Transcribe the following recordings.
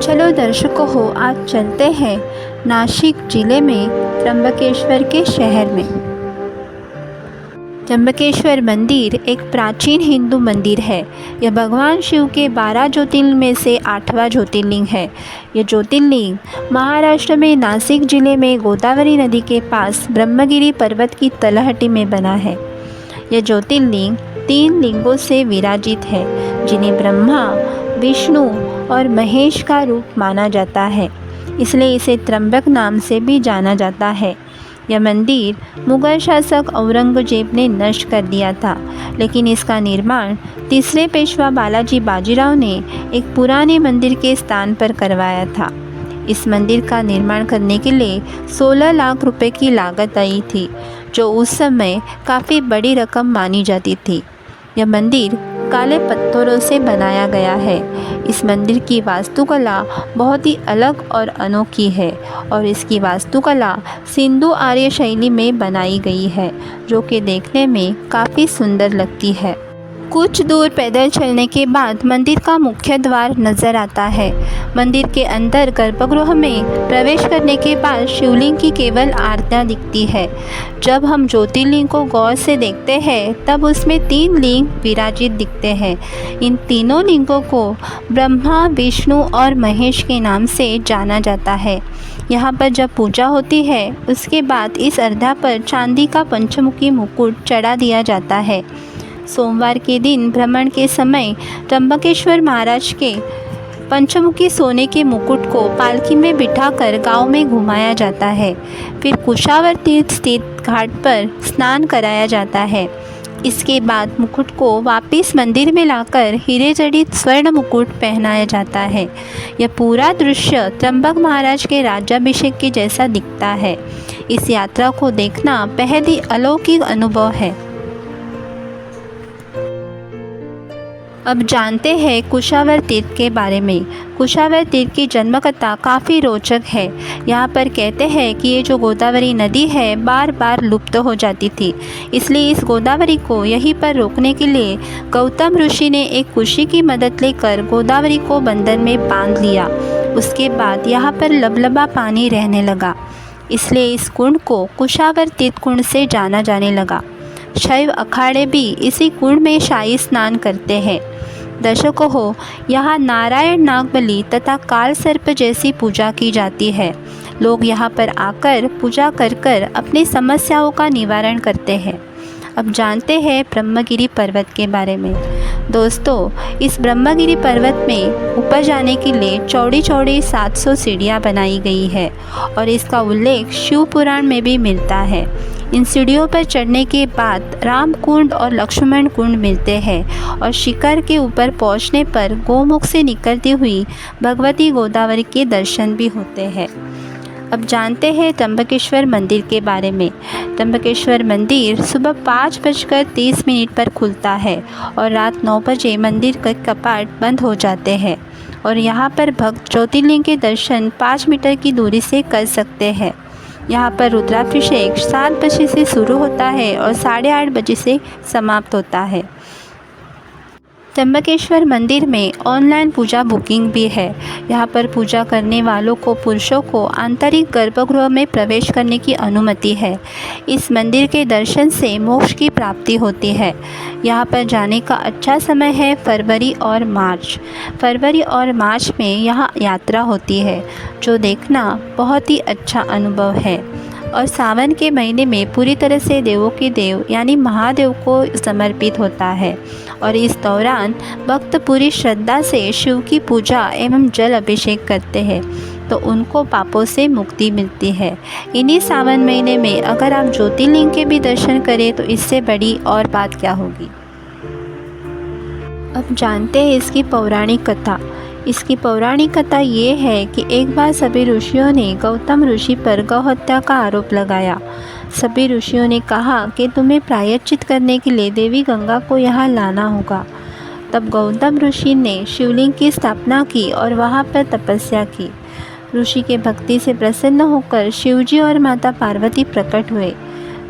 चलो दर्शकों हो, आज चलते हैं नासिक जिले में त्र्यंबकेश्वर के शहर में। त्र्यंबकेश्वर मंदिर एक प्राचीन हिंदू मंदिर है। यह भगवान शिव के 12 ज्योतिर्लिंग में से 8वां ज्योतिर्लिंग है। यह ज्योतिर्लिंग महाराष्ट्र में नासिक जिले में गोदावरी नदी के पास ब्रह्मगिरी पर्वत की तलहटी में बना है। यह ज्योतिर्लिंग 3 लिंगों से विराजित है, जिन्हें ब्रह्मा, विष्णु और महेश का रूप माना जाता है, इसलिए इसे त्र्यंबक नाम से भी जाना जाता है। यह मंदिर मुगल शासक औरंगजेब ने नष्ट कर दिया था, लेकिन इसका निर्माण तीसरे पेशवा बालाजी बाजीराव ने एक पुराने मंदिर के स्थान पर करवाया था। इस मंदिर का निर्माण करने के लिए 16 लाख रुपए की लागत आई थी, जो उस समय काफ़ी बड़ी रकम मानी जाती थी। यह मंदिर काले पत्थरों से बनाया गया है। इस मंदिर की वास्तुकला बहुत ही अलग और अनोखी है और इसकी वास्तुकला सिंधु आर्य शैली में बनाई गई है, जो कि देखने में काफ़ी सुंदर लगती है। कुछ दूर पैदल चलने के बाद मंदिर का मुख्य द्वार नजर आता है। मंदिर के अंदर गर्भगृह में प्रवेश करने के बाद शिवलिंग की केवल आरतियाँ दिखती है। जब हम ज्योतिर्लिंग को गौर से देखते हैं तब उसमें 3 लिंग विराजित दिखते हैं। इन तीनों लिंगों को ब्रह्मा, विष्णु और महेश के नाम से जाना जाता है। यहाँ पर जब पूजा होती है उसके बाद इस अर्धा पर चांदी का पंचमुखी मुकुट चढ़ा दिया जाता है। सोमवार के दिन भ्रमण के समय त्र्यंबकेश्वर महाराज के पंचमुखी सोने के मुकुट को पालकी में बिठाकर गांव में घुमाया जाता है। फिर कुशावर तीर्थ स्थित घाट पर स्नान कराया जाता है। इसके बाद मुकुट को वापस मंदिर में लाकर हीरे जड़ित स्वर्ण मुकुट पहनाया जाता है। यह पूरा दृश्य त्र्यंबक महाराज के राज्याभिषेक के जैसा दिखता है। इस यात्रा को देखना बेहद ही अलौकिक अनुभव है। अब जानते हैं कुशावर तीर्थ के बारे में। कुशावर तीर्थ की जन्मकथा काफ़ी रोचक है। यहाँ पर कहते हैं कि ये जो गोदावरी नदी है बार बार लुप्त हो जाती थी, इसलिए इस गोदावरी को यहीं पर रोकने के लिए गौतम ऋषि ने एक कुशी की मदद लेकर गोदावरी को बंदर में बांध लिया। उसके बाद यहाँ पर लबलबा पानी रहने लगा, इसलिए इस कुंड को कुशावर तीर्थ कुंड से जाना जाने लगा। शैव अखाड़े भी इसी कुंड में शाही स्नान करते हैं। दर्शकों हो, यहाँ नारायण, नागबली तथा काल सर्प जैसी पूजा की जाती है। लोग यहाँ पर आकर पूजा कर कर अपनी समस्याओं का निवारण करते हैं। अब जानते हैं ब्रह्मगिरी पर्वत के बारे में। दोस्तों, इस ब्रह्मगिरी पर्वत में ऊपर जाने के लिए चौड़ी चौड़ी 700 सीढ़ियाँ बनाई गई है और इसका उल्लेख शिव पुराण में भी मिलता है। इन सीढ़ियों पर चढ़ने के बाद राम कुंड और लक्ष्मण कुंड मिलते हैं और शिखर के ऊपर पहुंचने पर गोमुख से निकलती हुई भगवती गोदावरी के दर्शन भी होते हैं। अब जानते हैं त्र्यंबकेश्वर मंदिर के बारे में। त्र्यंबकेश्वर मंदिर सुबह 5:30 पर खुलता है और रात 9 बजे मंदिर के कपाट बंद हो जाते हैं और यहाँ पर भक्त ज्योतिर्लिंग के दर्शन 5 मीटर की दूरी से कर सकते हैं। यहाँ पर रुद्राभिषेक 7 बजे से शुरू होता है और 8:30 बजे से समाप्त होता है। त्र्यंबकेश्वर मंदिर में ऑनलाइन पूजा बुकिंग भी है। यहाँ पर पूजा करने वालों को पुरुषों को आंतरिक गर्भगृह में प्रवेश करने की अनुमति है। इस मंदिर के दर्शन से मोक्ष की प्राप्ति होती है। यहाँ पर जाने का अच्छा समय है फरवरी और मार्च। फरवरी और मार्च में यहाँ यात्रा होती है, जो देखना बहुत ही अच्छा अनुभव है। और सावन के महीने में पूरी तरह से देवों के देव यानी महादेव को समर्पित होता है और इस दौरान भक्त पूरी श्रद्धा से शिव की पूजा एवं जल अभिषेक करते हैं, तो उनको पापों से मुक्ति मिलती है। इन्हीं सावन महीने में अगर आप ज्योतिर्लिंग के भी दर्शन करें तो इससे बड़ी और बात क्या होगी। अब जानते हैं इसकी पौराणिक कथा। इसकी पौराणिक कथा ये है कि एक बार सभी ऋषियों ने गौतम ऋषि पर गौ हत्या का आरोप लगाया। सभी ऋषियों ने कहा कि तुम्हें प्रायश्चित करने के लिए देवी गंगा को यहाँ लाना होगा। तब गौतम ऋषि ने शिवलिंग की स्थापना की और वहाँ पर तपस्या की। ऋषि के भक्ति से प्रसन्न होकर शिवजी और माता पार्वती प्रकट हुए।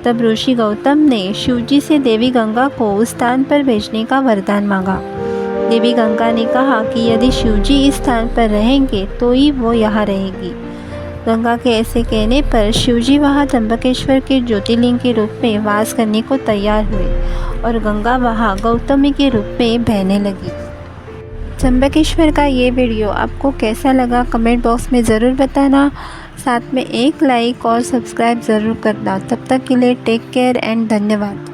तब ऋषि गौतम ने शिवजी से देवी गंगा को उस स्थान पर भेजने का वरदान मांगा। देवी गंगा ने कहा कि यदि शिवजी इस स्थान पर रहेंगे तो ही वो यहाँ रहेगी। गंगा के ऐसे कहने पर शिवजी वहाँ त्र्यंबकेश्वर के ज्योतिर्लिंग के रूप में वास करने को तैयार हुए और गंगा वहाँ गौतमी के रूप में बहने लगी। त्र्यंबकेश्वर का ये वीडियो आपको कैसा लगा कमेंट बॉक्स में ज़रूर बताना। साथ में एक लाइक और सब्सक्राइब ज़रूर करना। तब तक के लिए टेक केयर एंड धन्यवाद।